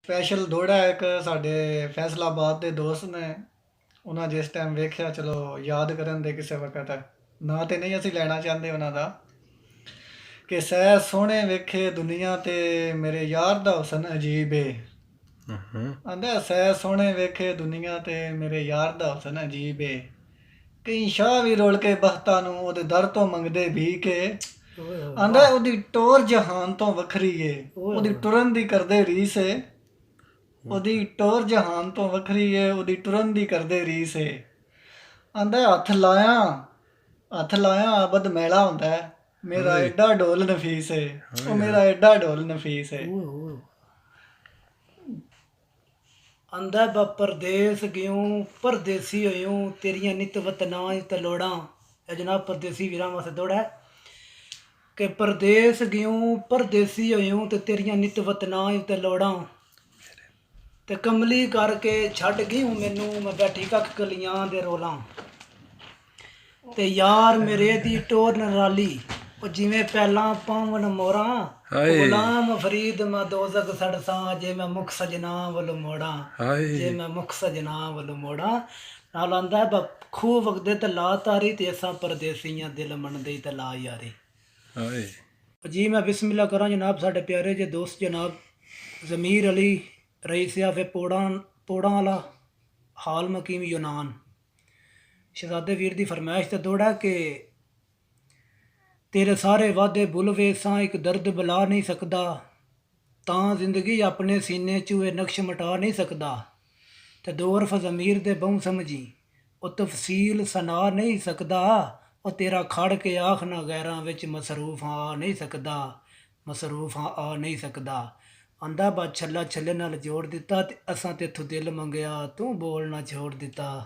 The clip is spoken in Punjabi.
ਸਪੈਸ਼ਲ ਦੌੜਾ ਇੱਕ ਸਾਡੇ ਫੈਸਲਾਬਾਦ ਦੇ ਦੋਸਤ ਨੇ, ਉਹਨਾਂ ਜਿਸ ਟਾਈਮ ਵੇਖਿਆ, ਚਲੋ ਯਾਦ ਕਰਨ ਦੇ ਕਿਸੇ ਵਕਤ, ਨਾਂ ਤੇ ਨਹੀਂ ਅਸੀਂ ਲੈਣਾ ਚਾਹੁੰਦੇ ਉਹਨਾਂ ਦਾ, ਕਿ ਸੈ ਸੋਹਣੇ ਵੇਖੇ ਦੁਨੀਆ ਤੇ ਮੇਰੇ ਯਾਰ ਦਾ ਹੁਸਨ ਅਜੀਬ ਏ। ਆਂਦਾ ਸੈ ਸੋਹਣੇ ਵੇਖੇ ਦੁਨੀਆ ਤੇ ਮੇਰੇ ਯਾਰ ਦਾ ਹੁਸਨ ਅਜੀਬ ਏ। ਕਈ ਸ਼ਾਹ ਵੀ ਰੁਲ ਕੇ ਬਖਤਾਂ ਨੂੰ ਉਹਦੇ ਦਰ ਤੋਂ ਮੰਗਦੇ ਵੀ ਕੇ। ਆਂਦਾ ਉਹਦੀ ਟੋਰ ਜਹਾਨ ਤੋਂ ਵੱਖਰੀ ਏ, ਉਹਦੀ ਟੁਰਨ ਦੀ ਕਰਦੇ ਰੀਸ ਏ। ਉਹਦੀ ਟੋਰ ਜਹਾਨ ਤੋਂ ਵੱਖਰੀ ਏ, ਉਹਦੀ ਟੁਰਨ ਦੀ ਕਰਦੇ ਰੀਸ ਏ। ਆਂਦਾ ਹੱਥ ਲਾਇਆ ਆਬਦ ਮੈਲਾ ਹੁੰਦਾ ਹੈ, ਮੇਰਾ ਐਡਾ ਢੋਲ ਨਫੀਸ ਏ, ਉਹ ਮੇਰਾ ਐਡਾ ਢੋਲ ਨਫੀਸ ਏ। ਆਂਦਾ ਬਾ ਪਰਦੇਸ ਗਿਓ ਪਰਦੇਸੀ ਹੋਇਓ, ਤੇਰੀਆਂ ਨਿਤ ਵਤਨਾਂ ਤੇ ਲੋੜਾਂ। ਇਹ ਜਨਾਬ ਪਰਦੇਸੀ ਵੀਰਾਂ ਵਾਸਤੇ ਦੌੜਾ ਹੈ ਕਿ ਪਰਦੇਸ ਗਿਓ ਪਰਦੇਸੀ ਹੋਇਓ ਤੇ ਤੇਰੀਆਂ ਨਿਤ ਵਤਨਾਂ ਤੇ ਲੋੜਾਂ। ਤੇ ਕਮਲੀ ਕਰਕੇ ਛੱਡ ਗਈ ਹੂੰ ਮੈਨੂੰ, ਮੈਂ ਬੈਠੀ ਕੱਖ ਕਲੀਆਂ ਦੇ ਰੋਲਾਂ। ਤੇ ਯਾਰ ਮੇਰੇ ਦੀ ਟੋਰ ਨਰਾਲੀ, ਉਹ ਜਿਵੇਂ ਪਹਿਲਾਂ ਪਾਵਨ ਮੋਰਾਂ। ਗੁਲਾਮ ਫਰੀਦ ਮੈਂ ਦੋਜ਼ਖ ਸੜਸਾਂ, ਜੇ ਮੈਂ ਮੁਖ ਸਜਣਾ ਵੱਲ ਮੋੜਾਂ। ਜੇ ਮੈਂ ਮੁਖ ਸਜਣਾ ਵੱਲ ਮੋੜਾਂ। ਨਾਲ ਆਂਦਾ ਖੂਹ ਵਗਦੇ ਤੇ ਲਾ ਤਾਰੀ, ਤੇ ਅਸਾਂ ਪਰਦੇਸੀਆਂ ਦਿਲ ਮੰਨਦੇ ਤੇ ਲਾ ਯਾਰੀ। ਜੀ ਮੈਂ ਬਿਸਮਿਲ੍ਲਾ ਕਰਾਂ ਜਨਾਬ। ਸਾਡੇ ਪਿਆਰੇ ਜੇ ਦੋਸਤ ਜਨਾਬ ਜ਼ਮੀਰ ਅਲੀ ਰਈਸਿਆ ਫੇ ਪੋੜਾਂ ਵਾਲਾ ਹਾਲ ਮਕੀਮ ਯੂਨਾਨ, ਸ਼ਹਜ਼ਾਦੇ ਵੀਰ ਦੀ ਫਰਮਾਇਸ਼ ਤੇ ਦੌੜਾ ਕਿ ਤੇਰੇ ਸਾਰੇ ਵਾਅਦੇ ਭੁੱਲ ਵੇ ਸਾਂ, ਇੱਕ ਦਰਦ ਬੁਲਾ ਨਹੀਂ ਸਕਦਾ, ਤਾਂ ਜ਼ਿੰਦਗੀ ਆਪਣੇ ਸੀਨੇ 'ਚੋਂ ਇਹ ਨਕਸ਼ ਮਿਟਾ ਨਹੀਂ ਸਕਦਾ। ਤੇ ਦੋ ਹਰਫ ਜ਼ਮੀਰ ਦੇ ਬਹੁ ਸਮਝੀ, ਉਹ ਤਫਸੀਲ ਸੁਣਾ ਨਹੀਂ ਸਕਦਾ। ਉਹ ਤੇਰਾ ਖੜ ਕੇ ਆਖ ਨਾ ਗੈਰਾਂ ਵਿੱਚ ਮਸਰੂਫ ਆ ਨਹੀਂ ਸਕਦਾ, ਮਸਰੂਫ ਆ ਨਹੀਂ ਸਕਦਾ। ਆਂਦਾ ਬਾ ਛੱਲਾ ਛੱਲੇ ਨਾਲ ਜੋੜ ਦਿੱਤਾ, ਤੇ ਅਸਾਂ ਤੇਥੋਂ ਦਿਲ ਮੰਗਿਆ ਤੂੰ ਬੋਲ ਨਾ ਛੋੜ ਦਿੱਤਾ।